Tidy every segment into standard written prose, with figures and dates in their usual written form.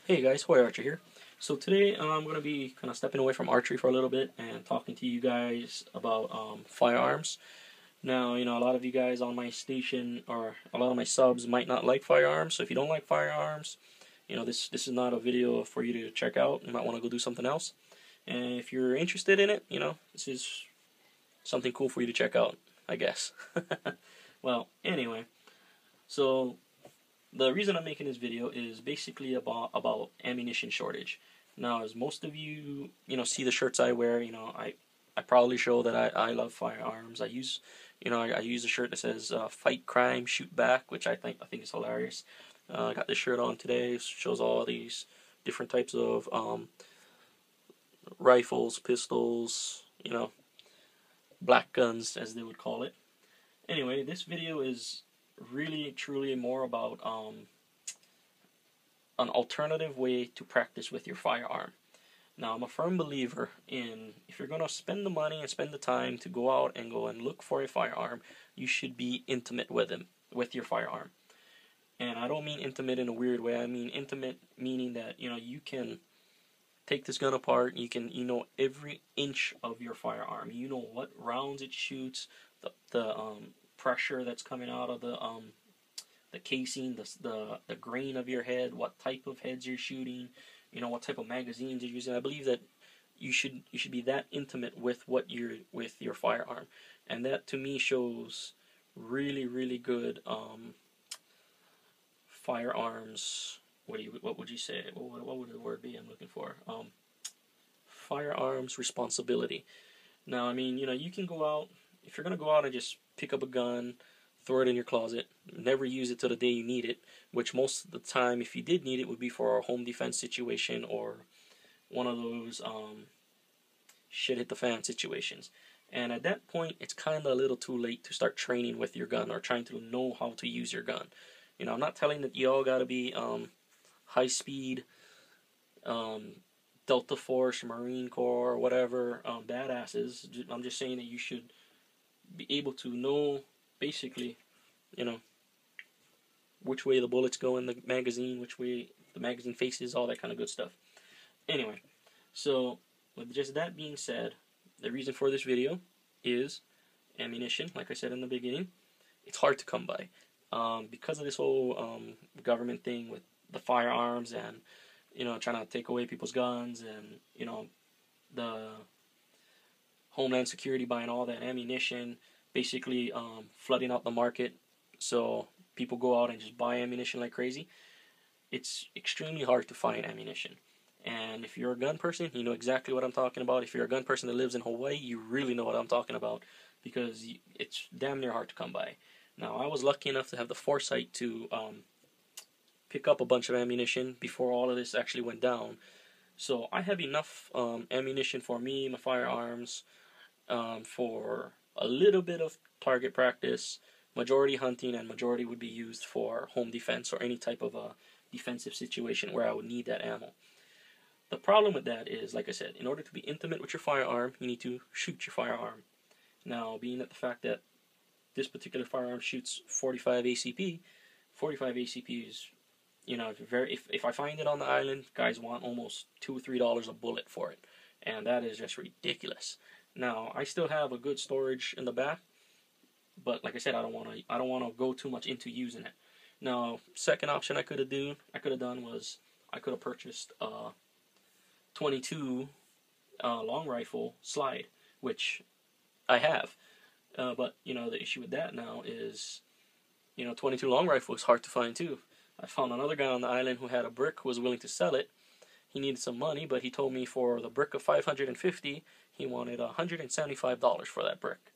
Hey guys, Hoy Archer here. So today I'm going to be kind of stepping away from archery for a little bit and talking to you guys about firearms. Now, a lot of you guys on my station or a lot of my subs might not like firearms. So if you don't like firearms, this is not a video for you to check out. You might want to go do something else. And if you're interested in it, this is something cool for you to check out, I guess. Well, anyway, so the reason I'm making this video is basically about ammunition shortage. Now, as most of you see the shirts I wear, I proudly show that I love firearms. I use a shirt that says "Fight Crime, Shoot Back," which I think is hilarious. I got this shirt on today. It shows all these different types of rifles, pistols, black guns as they would call it. Anyway, this video is really truly more about an alternative way to practice with your firearm. Now, I'm a firm believer in, if you're going to spend the money and spend the time to go out and look for a firearm, you should be intimate with your firearm. And I don't mean intimate in a weird way. I mean intimate meaning that you can take this gun apart. You know every inch of your firearm. You know what rounds it shoots, the pressure that's coming out of the casing, the grain of your head, what type of heads you're shooting, what type of magazines you're using. I believe that you should be that intimate with your firearm, and that to me shows really good firearms. What would you say? What would the word be I'm looking for? Firearms responsibility. Now, I mean, you can go out, if you're gonna go out and just pick up a gun, throw it in your closet, never use it till the day you need it, which most of the time, if you did need it, would be for a home defense situation or one of those shit hit the fan situations. And at that point, it's kind of a little too late to start training with your gun or trying to know how to use your gun. I'm not telling that you all gotta be high speed, Delta Force, Marine Corps, or whatever, badasses. I'm just saying that you should be able to know basically, which way the bullets go in the magazine, which way the magazine faces, all that kind of good stuff. Anyway, so with just that being said, the reason for this video is ammunition. Like I said in the beginning, it's hard to come by because of this whole government thing with the firearms and trying to take away people's guns and the Homeland Security buying all that ammunition, basically flooding out the market so people go out and just buy ammunition like crazy. It's extremely hard to find ammunition. And if you're a gun person, you know exactly what I'm talking about. If you're a gun person that lives in Hawaii, you really know what I'm talking about because it's damn near hard to come by. Now, I was lucky enough to have the foresight to pick up a bunch of ammunition before all of this actually went down. So I have enough ammunition for me, my firearms, for a little bit of target practice, majority hunting, and majority would be used for home defense or any type of a defensive situation where I would need that ammo. The problem with that is, like I said, in order to be intimate with your firearm, you need to shoot your firearm. Now, being that the fact that this particular firearm shoots 45 ACP, 45 ACP is, if I find it on the island, guys want almost $2 or $3 a bullet for it, and that is just ridiculous. Now, I still have a good storage in the back, but like I said, I don't want to go too much into using it. Now, second option I could have done was I could have purchased a 22 long rifle slide, which I have. But the issue with that now is 22 long rifle is hard to find too. I found another guy on the island who had a brick who was willing to sell it. He needed some money, but he told me for the brick of $550, he wanted $175 for that brick.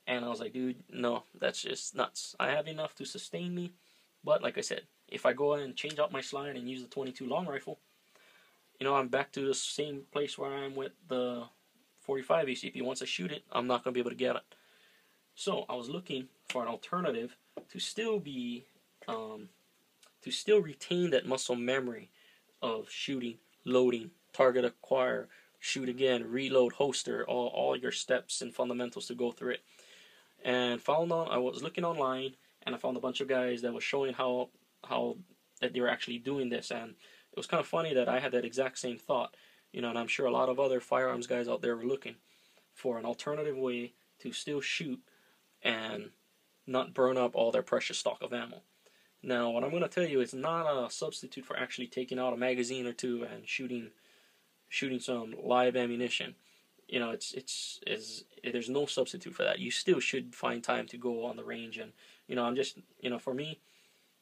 And I was like, dude, no, that's just nuts. I have enough to sustain me, but like I said, if I go and change out my slide and use the 22 long rifle, I'm back to the same place where I am with the 45 ACP. Once I shoot it, I'm not going to be able to get it. So I was looking for an alternative to still be, to still retain that muscle memory of shooting, loading, target acquire, shoot again, reload, holster, all your steps and fundamentals to go through it. And I was looking online and I found a bunch of guys that was showing how that they were actually doing this, and it was kind of funny that I had that exact same thought, you know, and I'm sure a lot of other firearms guys out there were looking for an alternative way to still shoot and not burn up all their precious stock of ammo. Now, what I'm going to tell you is not a substitute for actually taking out a magazine or two and shooting some live ammunition. You know, there's no substitute for that. You still should find time to go on the range, and you know, I'm just, you know, for me,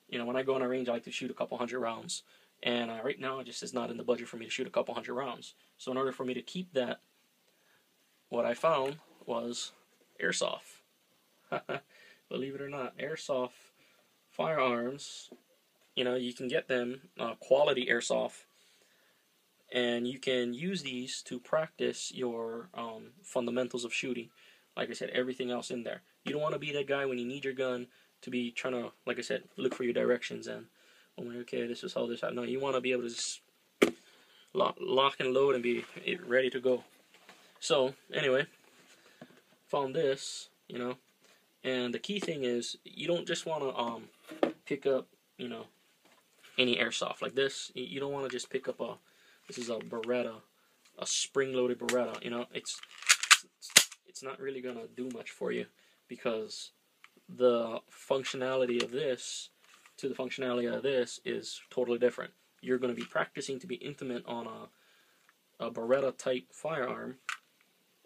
you know, when I go on a range, I like to shoot a couple hundred rounds, and right now it just is not in the budget for me to shoot a couple hundred rounds. So in order for me to keep that, what I found was Airsoft. Believe it or not, Airsoft firearms, you know, you can get them quality Airsoft, and you can use these to practice your fundamentals of shooting. Like I said, everything else in there. You don't want to be that guy when you need your gun to be trying to, like I said, look for your directions and, oh, okay, this is how this happens. No, you want to be able to just lock and load and be ready to go. So, anyway, found this, you know, and the key thing is you don't just want to pick up, you know, any Airsoft like this. You don't want to just pick up this is a Beretta, a spring-loaded Beretta. You know, it's not really gonna do much for you, because the functionality of this to the functionality of this is totally different. You're going to be practicing to be intimate on a Beretta type firearm,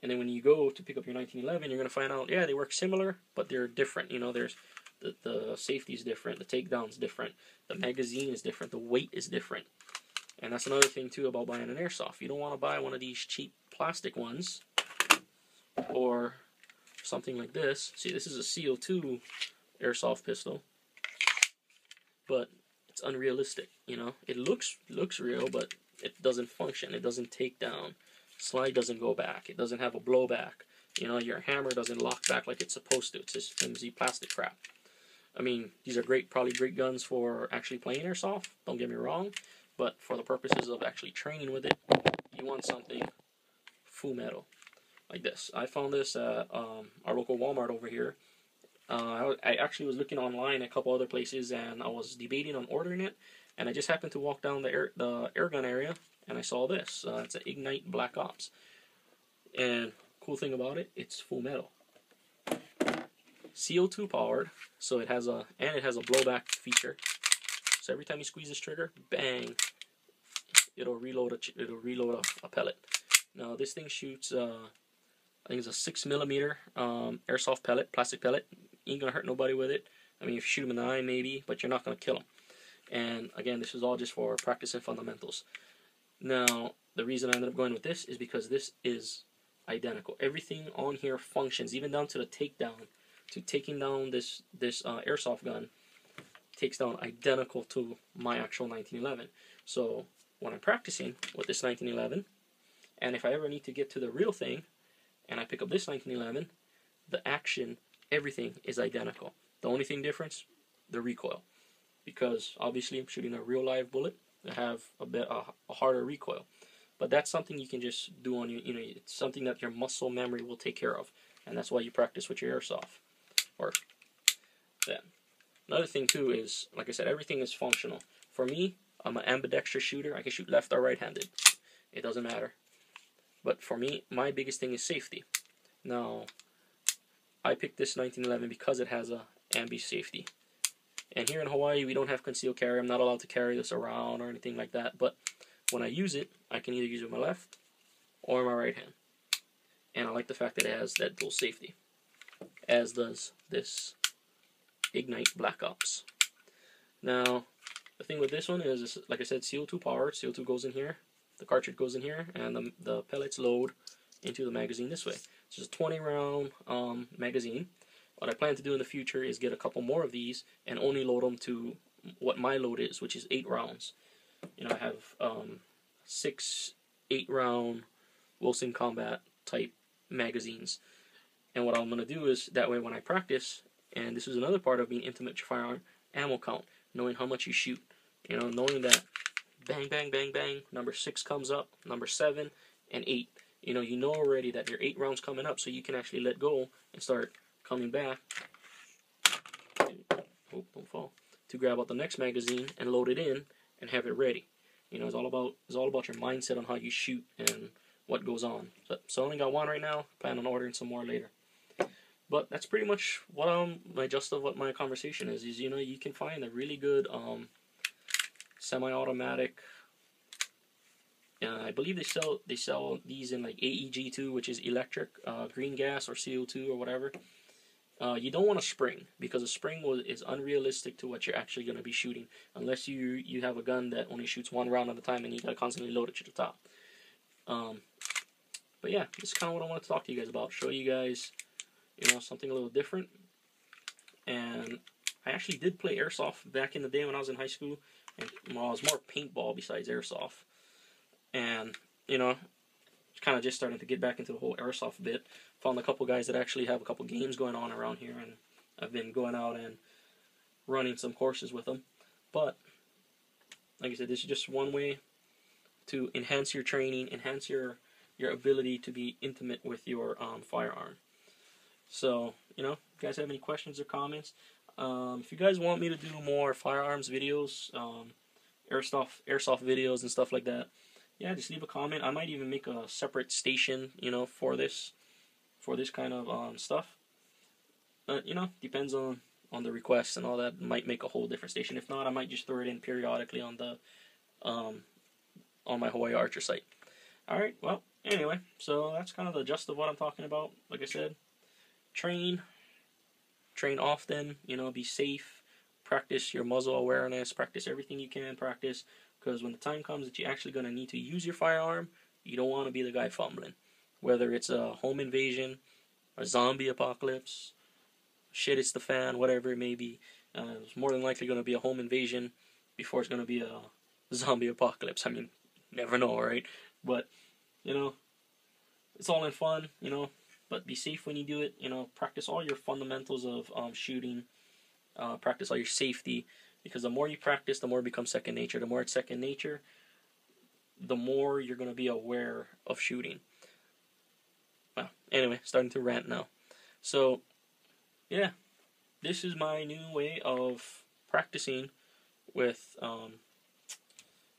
and then when you go to pick up your 1911, you're going to find out, yeah, they work similar, but they're different. You know, there's the safety is different, the takedown's different, the magazine is different, the weight is different. And that's another thing too about buying an Airsoft. You don't want to buy one of these cheap plastic ones or something like this. See, this is a CO2 Airsoft pistol, but it's unrealistic. You know, it looks real, but it doesn't function. It doesn't take down. Slide doesn't go back. It doesn't have a blowback. You know, your hammer doesn't lock back like it's supposed to. It's just flimsy plastic crap. I mean, these are probably great guns for actually playing Airsoft. Don't get me wrong, but for the purposes of actually training with it, you want something full metal like this. I found this at our local Walmart over here. I actually was looking online at a couple other places, and I was debating on ordering it, and I just happened to walk down the air gun area, and I saw this. It's an Ignite Black Ops, and cool thing about it, it's full metal, CO2 powered, so it has a blowback feature. So every time you squeeze this trigger, bang, it'll reload a pellet. Now this thing shoots, I think it's a 6mm Airsoft pellet, plastic pellet. Ain't gonna hurt nobody with it. I mean, if you shoot them in the eye, maybe, but you're not gonna kill them. And again, this is all just for practicing fundamentals. Now, the reason I ended up going with this is because this is identical. Everything on here functions, even down to the takedown, to taking down this Airsoft gun, takes down identical to my actual 1911. So when I'm practicing with this 1911, and if I ever need to get to the real thing, and I pick up this 1911, the action, everything is identical. The only thing difference, the recoil, because obviously I'm shooting a real live bullet. I have a harder recoil, but that's something you can just do on your, you know, it's something that your muscle memory will take care of, and that's why you practice with your Airsoft. Or then another thing too is, like I said, everything is functional. For me, I'm an ambidextrous shooter. I can shoot left or right-handed. It doesn't matter. But for me, my biggest thing is safety. Now, I picked this 1911 because it has a ambi safety. And here in Hawaii, we don't have concealed carry. I'm not allowed to carry this around or anything like that. But when I use it, I can either use it with my left or my right hand. And I like the fact that it has that dual safety, as does this Ignite Black Ops. Now, the thing with this one is, like I said, CO2 powered. CO2 goes in here, the cartridge goes in here, and the pellets load into the magazine this way. This is a 20-round magazine. What I plan to do in the future is get a couple more of these and only load them to what my load is, which is 8 rounds. You know, I have 6 8-round Wilson Combat type magazines. And what I'm going to do is, that way when I practice, and this is another part of being intimate with your firearm, ammo count, knowing how much you shoot. You know, knowing that bang, bang, bang, bang, number 6 comes up, number 7, and 8. You know already that your 8 rounds coming up, so you can actually let go and start coming back. Oh, don't fall. To grab out the next magazine and load it in and have it ready. You know, it's all about your mindset on how you shoot and what goes on. So I only got one right now. Plan on ordering some more later. But that's pretty much what my gist of what my conversation is. You know, you can find a really good semi-automatic. I believe they sell these in like AEG2, which is electric, green gas or CO2 or whatever. You don't want a spring, because a spring is unrealistic to what you're actually going to be shooting, unless you have a gun that only shoots one round at a time and you got to constantly load it to the top. But yeah, this is kind of what I want to talk to you guys about. Show you guys, you know, something a little different. And I actually did play Airsoft back in the day when I was in high school, and well, I was more paintball besides Airsoft. And, you know, kind of just starting to get back into the whole Airsoft bit. Found a couple guys that actually have a couple games going on around here, and I've been going out and running some courses with them. But, like I said, this is just one way to enhance your training, enhance your ability to be intimate with your firearm. So, you know, if you guys have any questions or comments, if you guys want me to do more firearms videos, airsoft videos and stuff like that, yeah, just leave a comment. I might even make a separate station, you know, for this kind of stuff. But, you know, depends on the requests and all that. Might make a whole different station. If not, I might just throw it in periodically on the on my Hawaii Archer site. All right. Well, anyway, so that's kind of the gist of what I'm talking about. Like I said, train often. You know, be safe. Practice your muzzle awareness. Practice everything you can practice. Because when the time comes that you're actually going to need to use your firearm, you don't want to be the guy fumbling. Whether it's a home invasion, a zombie apocalypse, shit it's the fan, whatever it may be. It's more than likely going to be a home invasion before it's going to be a zombie apocalypse. I mean, never know, right? But, you know, it's all in fun, you know. But be safe when you do it. You know, practice all your fundamentals of shooting. Practice all your safety. Because the more you practice, the more it becomes second nature. The more it's second nature, the more you're going to be aware of shooting. Well, anyway, starting to rant now. So, yeah, this is my new way of practicing with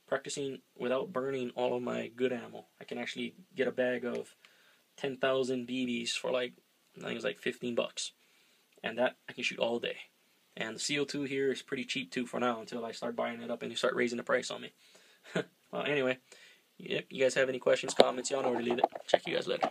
practicing without burning all of my good ammo. I can actually get a bag of 10,000 BBs for like, I think it's like $15, and that I can shoot all day. And the CO2 here is pretty cheap too for now, until I start buying it up and you start raising the price on me. Well, anyway, yep, you guys have any questions, comments, y'all know where to leave it. Check you guys later.